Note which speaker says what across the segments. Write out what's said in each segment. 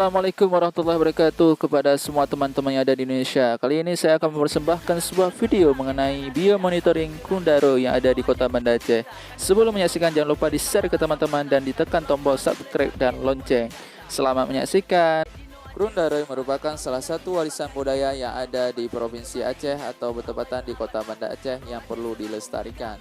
Speaker 1: Assalamualaikum warahmatullahi wabarakatuh kepada semua teman-teman yang ada di Indonesia. Kali ini saya akan mempersembahkan sebuah video mengenai biomonitoring Krundaro yang ada di Kota Banda Aceh. Sebelum menyaksikan jangan lupa di-share ke teman-teman dan ditekan tombol subscribe dan lonceng. Selamat menyaksikan. Krundaro merupakan salah satu warisan budaya yang ada di Provinsi Aceh atau bertepatan di Kota Banda Aceh yang perlu dilestarikan.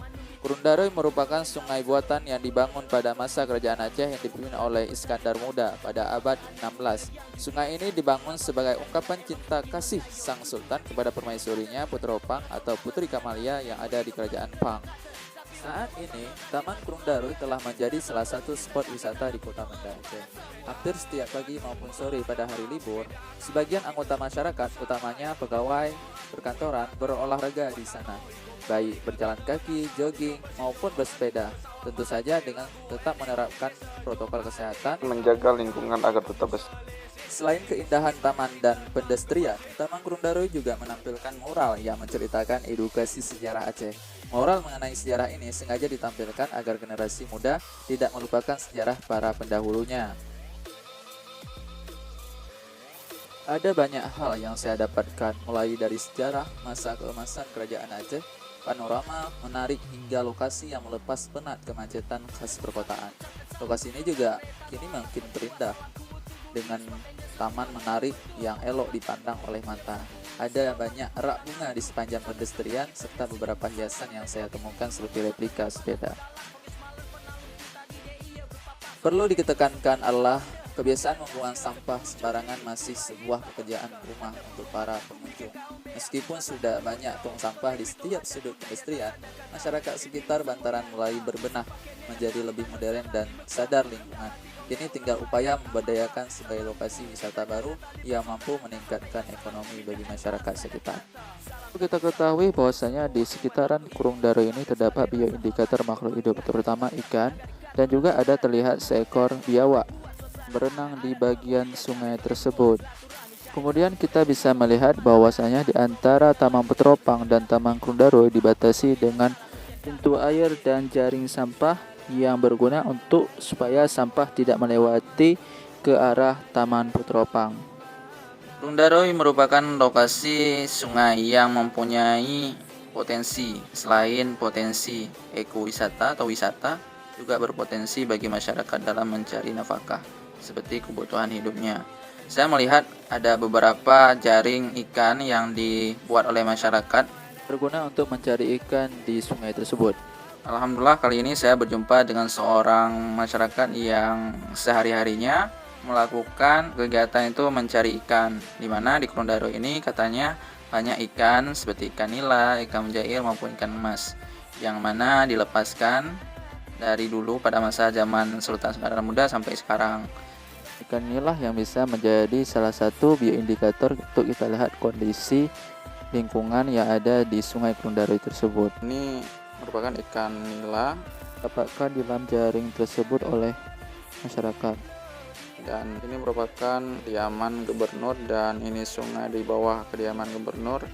Speaker 1: Krundaro merupakan sungai buatan yang dibangun pada masa kerajaan Aceh yang dipimpin oleh Iskandar Muda pada abad 16. Sungai ini dibangun sebagai ungkapan cinta kasih sang sultan kepada permaisurinya Putropang atau Putri Kamalia yang ada di kerajaan Pang. Saat ini, Taman Krundaro telah menjadi salah satu spot wisata di Kota Banda Aceh. Hampir setiap pagi maupun sore pada hari libur, sebagian anggota masyarakat, utamanya pegawai perkantoran, berolahraga di sana, baik berjalan kaki, jogging, maupun bersepeda. Tentu saja dengan tetap menerapkan protokol kesehatan,
Speaker 2: menjaga lingkungan agar tetap bersih.
Speaker 1: Selain keindahan taman dan pedestrian, Taman Krundaro juga menampilkan mural yang menceritakan edukasi sejarah Aceh. Mural mengenai sejarah ini sengaja ditampilkan agar generasi muda tidak melupakan sejarah para pendahulunya. Ada banyak hal yang saya dapatkan, mulai dari sejarah masa keemasan kerajaan Aceh, panorama menarik hingga lokasi yang melepas penat kemacetan khas perkotaan. Lokasi ini juga kini makin terindah dengan taman menarik yang elok dipandang oleh mata. Ada banyak rak bunga di sepanjang pedestrian serta beberapa hiasan yang saya temukan seperti replika sepeda. Perlu ditekankan adalah kebiasaan membuang sampah sembarangan masih sebuah pekerjaan rumah untuk para pengunjung. Meskipun sudah banyak tong sampah di setiap sudut pedestrian, masyarakat sekitar bantaran mulai berbenah menjadi lebih modern dan sadar lingkungan. Kini tinggal upaya memberdayakan sebagai lokasi wisata baru yang mampu meningkatkan ekonomi bagi masyarakat sekitar. Kita ketahui bahwasanya di sekitaran Krundaro ini terdapat bioindikator makhluk hidup, terutama ikan, dan juga ada terlihat seekor biawak berenang di bagian sungai tersebut. Kemudian kita bisa melihat bahwasanya di antara Taman Putropang dan Taman Krundaro dibatasi dengan pintu air dan jaring sampah yang berguna untuk supaya sampah tidak melewati ke arah Taman Putropang. Krundaro merupakan lokasi sungai yang mempunyai potensi, selain potensi ekowisata atau wisata, juga berpotensi bagi masyarakat dalam mencari nafkah seperti kebutuhan hidupnya. Saya melihat ada beberapa jaring ikan yang dibuat oleh masyarakat berguna untuk mencari ikan di sungai tersebut. Alhamdulillah kali ini saya berjumpa dengan seorang masyarakat yang sehari-harinya melakukan kegiatan itu mencari ikan, di mana di Krundaro ini katanya banyak ikan seperti ikan nila, ikan mujair maupun ikan emas yang mana dilepaskan dari dulu pada masa zaman Sultan Iskandar Muda sampai sekarang. Ikan inilah yang bisa menjadi salah satu bioindikator untuk kita lihat kondisi lingkungan yang ada di Sungai Krundaro tersebut.
Speaker 2: Ini merupakan ikan nila,
Speaker 1: Dapatkan di dalam jaring tersebut oleh masyarakat.
Speaker 2: dan ini merupakan kediaman gubernur, dan ini sungai di bawah kediaman gubernur,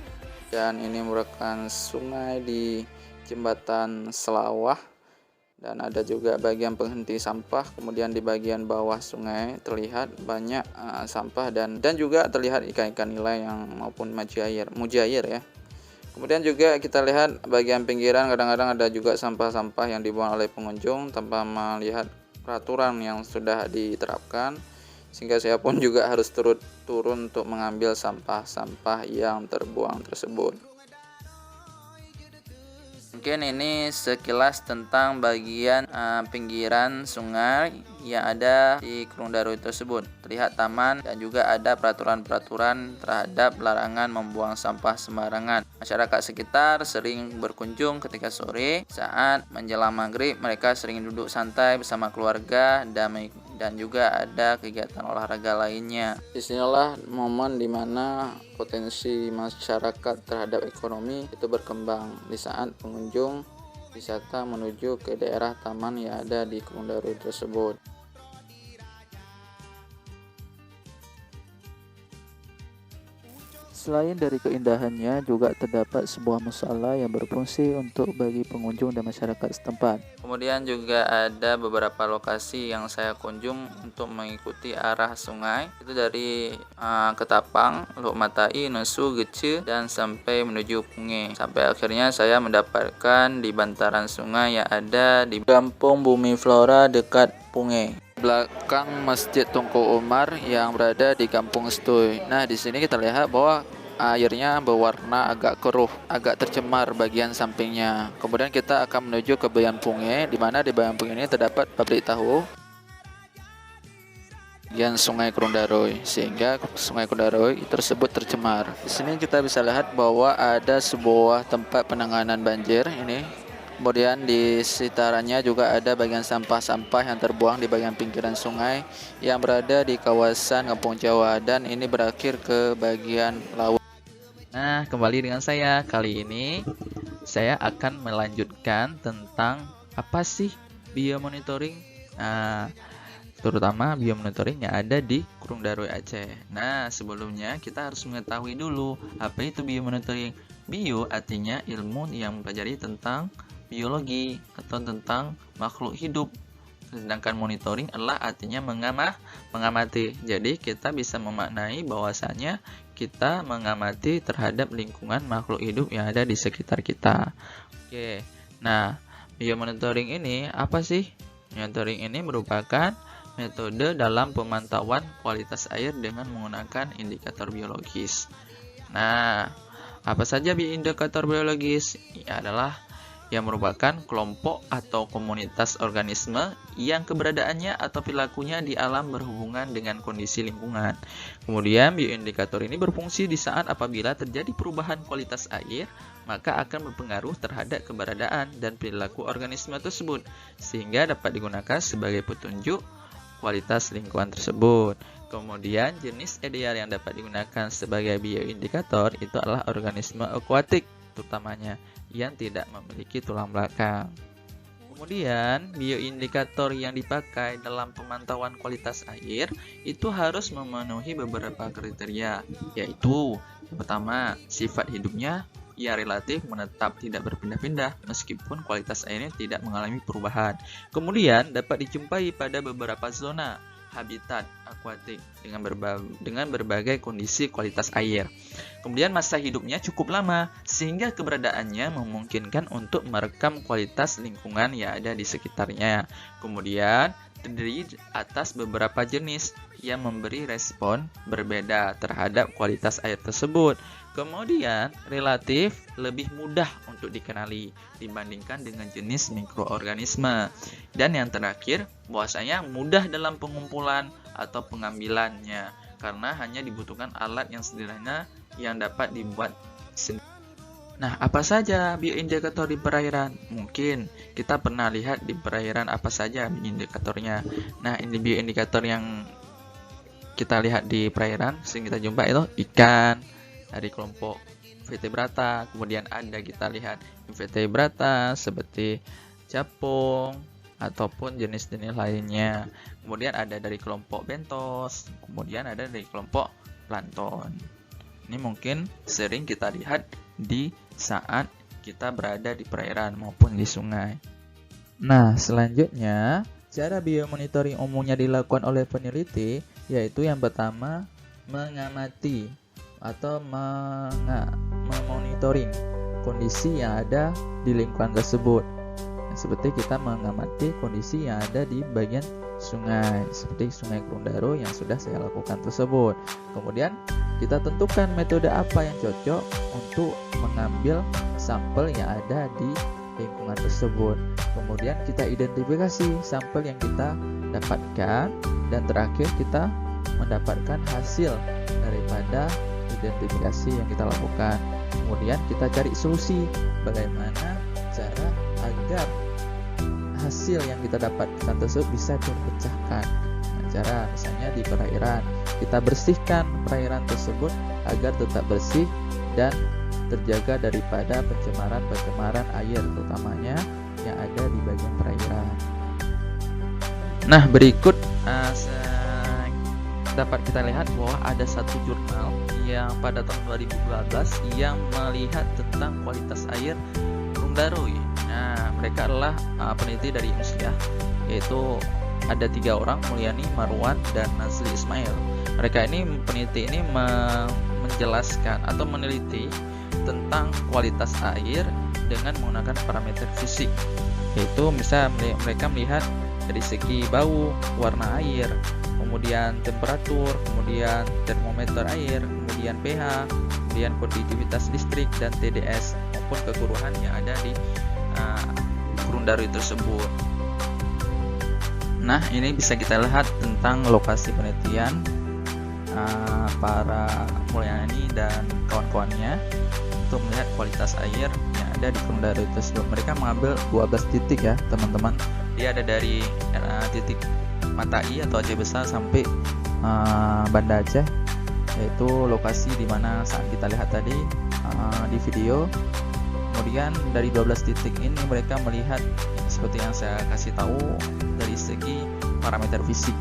Speaker 2: dan ini merupakan sungai di jembatan Selawah, dan ada juga bagian penghenti sampah. Kemudian di bagian bawah sungai terlihat banyak sampah dan juga terlihat ikan-ikan nila yang maupun mujair ya. Kemudian juga kita lihat bagian pinggiran kadang-kadang ada juga sampah-sampah yang dibuang oleh pengunjung tanpa melihat peraturan yang sudah diterapkan, sehingga saya pun juga harus turun untuk mengambil sampah-sampah yang terbuang tersebut. Mungkin ini sekilas tentang bagian pinggiran sungai yang ada di Krundaro tersebut. Terlihat taman dan juga ada peraturan-peraturan terhadap larangan membuang sampah sembarangan. Masyarakat sekitar sering berkunjung ketika sore saat menjelang maghrib. Mereka sering duduk santai bersama keluarga dan juga ada kegiatan olahraga lainnya. Disinilah momen dimana potensi masyarakat terhadap ekonomi itu berkembang di saat pengunjung wisata menuju ke daerah taman yang ada di Krundaro tersebut.
Speaker 1: Selain dari keindahannya, juga terdapat sebuah musala yang berfungsi untuk bagi pengunjung dan masyarakat setempat.
Speaker 2: Kemudian juga ada beberapa lokasi yang saya kunjung untuk mengikuti arah sungai. Itu dari Ketapang, Luk Matai, Nesu, Gece, dan sampai menuju Punge. Sampai akhirnya saya mendapatkan di bantaran sungai yang ada di Kampung Bumi Flora dekat Punge, belakang Masjid Tunku Umar yang berada di Kampung Stui. Nah, di sini kita lihat bahwa airnya berwarna agak keruh, agak tercemar bagian sampingnya. Kemudian kita akan menuju ke Bayan Punge, di mana di Bayan Punge ini terdapat pabrik tahu bagian Sungai Krundaroy, sehingga Sungai Krundaroy tersebut tercemar. Di sini kita bisa lihat bahwa ada sebuah tempat penanganan banjir ini. Kemudian di sekitarannya juga ada bagian sampah-sampah yang terbuang di bagian pinggiran sungai yang berada di kawasan Kampung Jawa, dan ini berakhir ke bagian laut. Nah, kembali dengan saya. Kali ini saya akan melanjutkan tentang apa sih biomonitoring. Nah, terutama biomonitoring yang ada di Krundaroy Aceh. Nah, sebelumnya kita harus mengetahui dulu apa itu biomonitoring. Bio artinya ilmu yang mempelajari tentang biologi atau tentang makhluk hidup. Sedangkan monitoring adalah artinya mengamati. Jadi kita bisa memaknai bahwasanya kita mengamati terhadap lingkungan makhluk hidup yang ada di sekitar kita. Oke. Nah, biomonitoring ini apa sih? Monitoring ini merupakan metode dalam pemantauan kualitas air dengan menggunakan indikator biologis. Nah, apa saja indikator biologis? Ini adalah yang merupakan kelompok atau komunitas organisme yang keberadaannya atau perilakunya di alam berhubungan dengan kondisi lingkungan. Kemudian bioindikator ini berfungsi di saat apabila terjadi perubahan kualitas air, maka akan berpengaruh terhadap keberadaan dan perilaku organisme tersebut, sehingga dapat digunakan sebagai petunjuk kualitas lingkungan tersebut. Kemudian jenis ideal yang dapat digunakan sebagai bioindikator itu adalah organisme akuatik terutamanya yang tidak memiliki tulang belakang. Kemudian, bioindikator yang dipakai dalam pemantauan kualitas air itu harus memenuhi beberapa kriteria, yaitu yang pertama, sifat hidupnya yang relatif menetap tidak berpindah-pindah meskipun kualitas airnya tidak mengalami perubahan. Kemudian, dapat dijumpai pada beberapa zona habitat akuatik dengan berbagai kondisi kualitas air. Kemudian masa hidupnya cukup lama sehingga keberadaannya memungkinkan untuk merekam kualitas lingkungan yang ada di sekitarnya. Kemudian terdiri atas beberapa jenis yang memberi respon berbeda terhadap kualitas air tersebut. Kemudian relatif lebih mudah untuk dikenali dibandingkan dengan jenis mikroorganisme. Dan yang terakhir, bahwasanya mudah dalam pengumpulan atau pengambilannya karena hanya dibutuhkan alat yang sederhana yang dapat dibuat sendiri. Nah, apa saja bioindikator di perairan? Mungkin kita pernah lihat di perairan apa saja bioindikatornya. Nah, ini bioindikator yang kita lihat di perairan sering kita jumpa itu ikan dari kelompok vertebrata. Kemudian ada kita lihat invertebrata seperti capung ataupun jenis-jenis lainnya. Kemudian ada dari kelompok bentos, kemudian ada dari kelompok plankton. Ini mungkin sering kita lihat di saat kita berada di perairan maupun di sungai. Nah, selanjutnya cara biomonitoring umumnya dilakukan oleh peneliti yaitu yang pertama mengamati atau memonitoring kondisi yang ada di lingkungan tersebut. Seperti kita mengamati kondisi yang ada di bagian sungai, seperti Sungai Krundaroy yang sudah saya lakukan tersebut. Kemudian kita tentukan metode apa yang cocok untuk mengambil sampel yang ada di lingkungan tersebut. Kemudian kita identifikasi sampel yang kita dapatkan, dan terakhir kita mendapatkan hasil daripada identifikasi yang kita lakukan. Kemudian kita cari solusi bagaimana cara agar hasil yang kita dapatkan tersebut bisa terpecahkan. Nah, cara misalnya di perairan, kita bersihkan perairan tersebut agar tetap bersih dan terjaga daripada pencemaran air, terutamanya yang ada di bagian perairan. Nah, berikut
Speaker 3: dapat kita lihat bahwa ada satu jurnal yang pada tahun 2012 yang melihat tentang kualitas air Gunung Daroy. Nah, mereka adalah peneliti dari Indonesia, yaitu ada 3 orang, Mulyani, Marwan, dan Nazli Ismail. Mereka ini peneliti ini menjelaskan atau meneliti tentang kualitas air dengan menggunakan parameter fisik, yaitu misalnya mereka melihat dari segi bau, warna air, kemudian temperatur, kemudian termometer air, kemudian pH, kemudian konduktivitas listrik dan TDS maupun keguruhan yang ada di Gunung Daroy tersebut. Nah, ini bisa kita lihat tentang lokasi penelitian para Mulyani dan kawan-kawannya untuk melihat kualitas air yang ada di Gunung Daroy tersebut. Mereka mengambil 12 titik ya teman-teman. Dia ada dari titik Mata I atau Aceh Besar sampai Banda Aceh, yaitu lokasi di mana saat kita lihat tadi di video. Kemudian dari 12 titik ini mereka melihat seperti yang saya kasih tahu dari segi parameter fisik.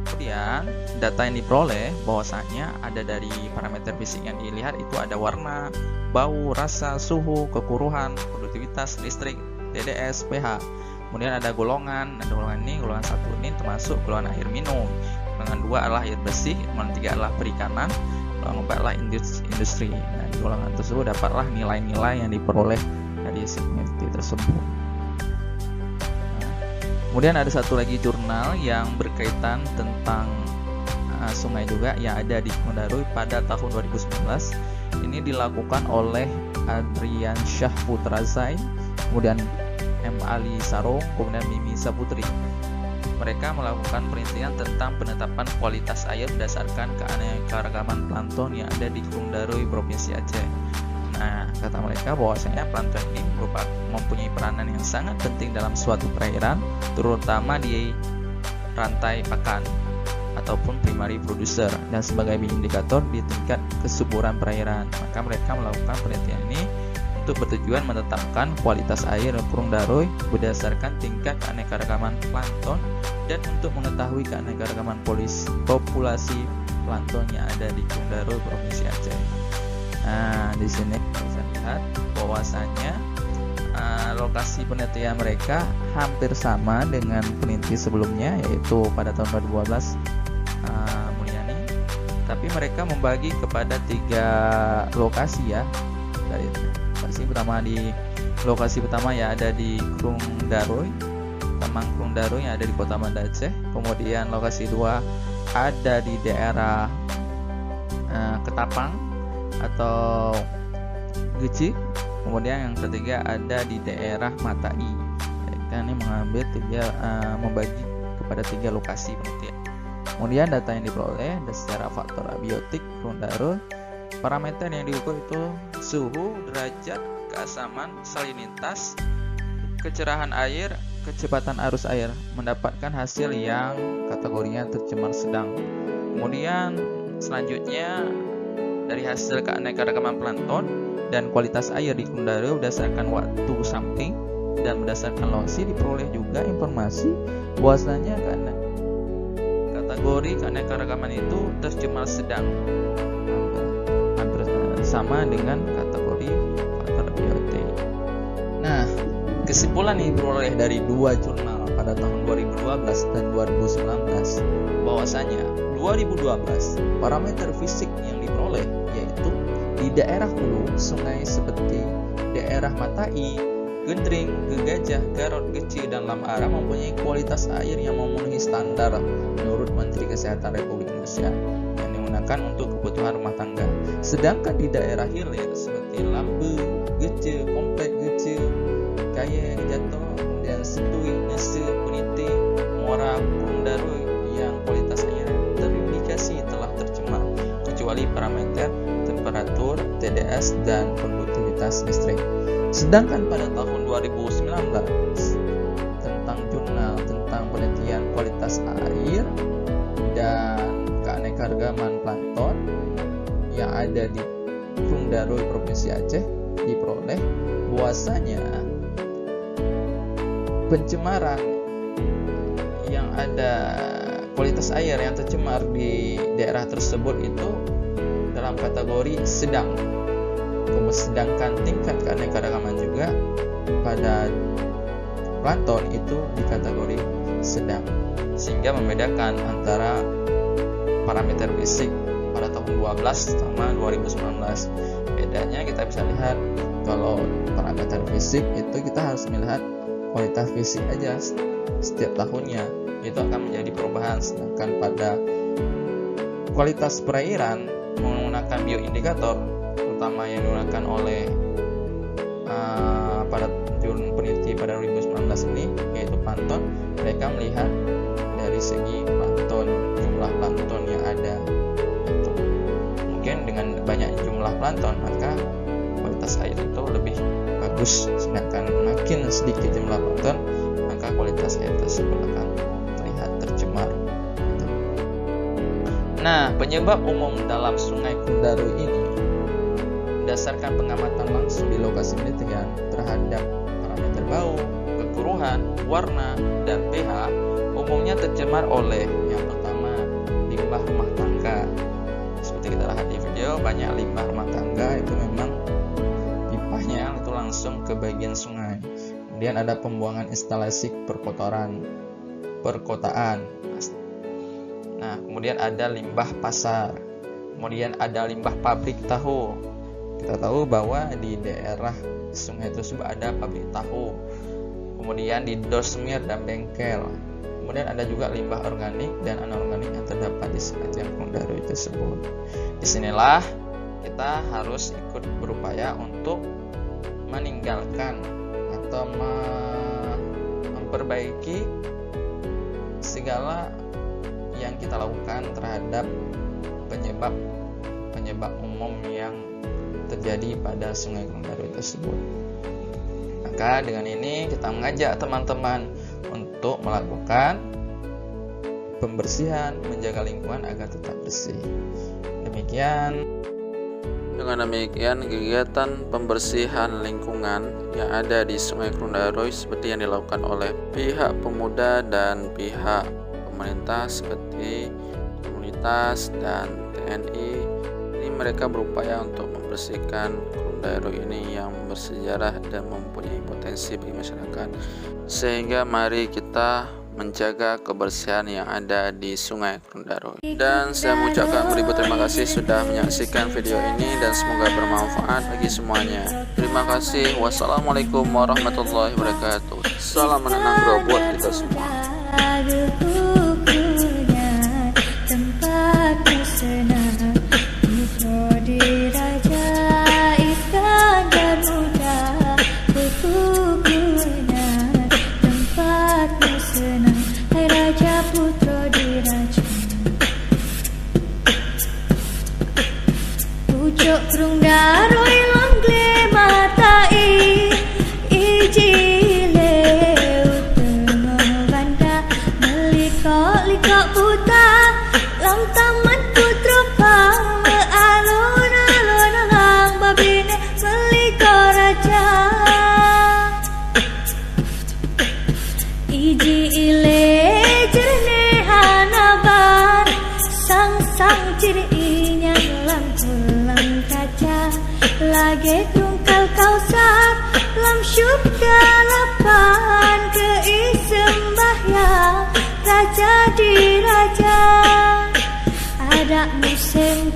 Speaker 3: Kemudian data yang diperoleh bahwasanya ada dari parameter fisik yang dilihat itu ada warna, bau, rasa, suhu, kekuruhan, konduktivitas listrik, TDS, pH. Kemudian ada golongan ini, golongan 1 ini termasuk golongan air minum, golongan 2 adalah air bersih, golongan 3 adalah perikanan, golongan 4 adalah industri. Nah, di golongan tersebut dapatlah nilai-nilai yang diperoleh dari peneliti tersebut. Kemudian ada satu lagi jurnal yang berkaitan tentang sungai juga yang ada di Gunung Daroy pada tahun 2019. Ini dilakukan oleh Adrian Syah Putra Zain, kemudian M. Ali Sarong, kemudian Mimi Saputri. Mereka melakukan penelitian tentang penetapan kualitas air berdasarkan keanekaragaman plankton yang ada di Gunung Daroy, Provinsi Aceh. Nah, kata mereka bahwasanya plankton ini mempunyai peranan yang sangat penting dalam suatu perairan, terutama di rantai pakan ataupun primary producer, dan sebagai indikator di tingkat kesuburan perairan. Maka mereka melakukan penelitian ini untuk bertujuan menetapkan kualitas air Gunung Daroy berdasarkan tingkat keanekaragaman plankton dan untuk mengetahui keanekaragaman populasi plankton yang ada di Gunung Daroy, Provinsi Aceh. Nah, di sini bisa lihat bahwasanya lokasi penelitian mereka hampir sama dengan peneliti sebelumnya, yaitu pada tahun 2012 Mulyani, tapi mereka membagi kepada 3 lokasi ya. Dari lokasi pertama yang ada di Gunung Daroy, Taman Gunung Daroy yang ada di Kota Banda Aceh. Kemudian lokasi 2 ada di daerah Ketapang atau Geci. Kemudian yang ketiga ada di daerah Mata I. Mereka ini mengambil membagi kepada 3 lokasi penelitian. Kemudian data yang diperoleh secara faktor abiotik Gunung Daroy, parameter yang diukur itu suhu, derajat keasaman, salinitas, kecerahan air, kecepatan arus air, mendapatkan hasil yang kategorinya tercemar sedang. Kemudian selanjutnya dari hasil keanekaragaman plankton dan kualitas air di Gunung Daroy berdasarkan waktu sampling dan berdasarkan lokasi diperoleh juga informasi bahwasanya kategori keanekaragaman itu tercemar sedang, hampir sama dengan kategori faktor abiotik. Nah, kesimpulan yang diperoleh dari 2 jurnal pada tahun 2012 dan 2019 bahwasanya 2012 parameter fisik yang diperoleh yaitu di daerah hulu sungai seperti daerah Mata I, Gendring, Gegajah, Garut, Geci, dan Lamara mempunyai kualitas air yang memenuhi standar menurut Menteri Kesehatan Republik Indonesia yang digunakan untuk kebutuhan rumah tangga. Sedangkan di daerah hilir seperti Lambe, Gece, Komplek Gece, Kaya, Jatuh, kemudian Setui, Nese, Peniti, Muara, Gunung Daroy yang kualitas air terindikasi telah tercemar kecuali parameter temperatur, TDS, dan konduktivitas listrik. Sedangkan pada tahun 2019 tentang jurnal tentang penelitian kualitas air dan keanekaragaman plankton yang ada di Gunung Daroy, Provinsi Aceh diperoleh bahwasanya pencemaran yang ada kualitas air yang tercemar di daerah tersebut itu dalam kategori sedang. Sedangkan tingkat keanekaragaman juga pada plankton itu di kategori sedang, sehingga membedakan antara parameter fisik pada tahun 12 sama 2019. Bedanya kita bisa lihat, kalau parameter fisik itu kita harus melihat kualitas fisik aja setiap tahunnya, itu akan menjadi perubahan. Sedangkan pada kualitas perairan menggunakan bioindikator, terutama yang digunakan oleh pada jurnal peneliti pada 2019 ini, yaitu plankton. Mereka melihat dari segi plankton, jumlah plankton yang ada. Itu mungkin dengan banyak jumlah plankton maka kualitas air itu lebih bagus, sedangkan makin sedikit jumlah plankton maka kualitas air tersebut akan terlihat tercemar. Nah, penyebab umum dalam Sungai Kundaru ini berdasarkan pengamatan langsung di lokasi penelitian terhadap parameter bau, kekeruhan, warna, dan pH, umumnya tercemar oleh yang pertama limbah rumah tangga. Seperti kita lihat di video, banyak limbah rumah tangga itu memang pipanya itu langsung ke bagian sungai. Kemudian ada pembuangan instalasi perkotaan. Nah, kemudian ada limbah pasar. Kemudian ada limbah pabrik tahu. Kita tahu bahwa di daerah sungai tersebut ada pabrik tahu. Kemudian di dosmir dan bengkel. Kemudian ada juga limbah organik dan anorganik yang terdapat di Sungai Kundaru tersebut. Disinilah kita harus ikut berupaya untuk meninggalkan atau memperbaiki segala yang kita lakukan terhadap penyebab umum yang terjadi pada Sungai Kundaru tersebut. Maka dengan ini kita mengajak teman-teman untuk melakukan pembersihan, menjaga lingkungan agar tetap bersih.
Speaker 2: Dengan demikian, kegiatan pembersihan lingkungan yang ada di Sungai Kundaru seperti yang dilakukan oleh pihak pemuda dan pihak pemerintah seperti komunitas dan TNI, ini mereka berupaya untuk membersihkan Kundaru ini yang bersejarah dan mempunyai potensi bagi masyarakat. Sehingga mari kita menjaga kebersihan yang ada di Sungai Kundaru. Dan saya mengucapkan beribu terima kasih sudah menyaksikan video ini dan semoga bermanfaat bagi semuanya. Terima kasih. Wassalamualaikum warahmatullahi wabarakatuh. Salam menanam grow buat kita semua.
Speaker 4: Krung daroi longle matai ijile utama banda meliko puta lam taman putra pama alon lang babine meliko raja ijile jerne hanaban sang cirinya lagi tungkal kausar lam syurga lapan keisembahya raja di raja ada musim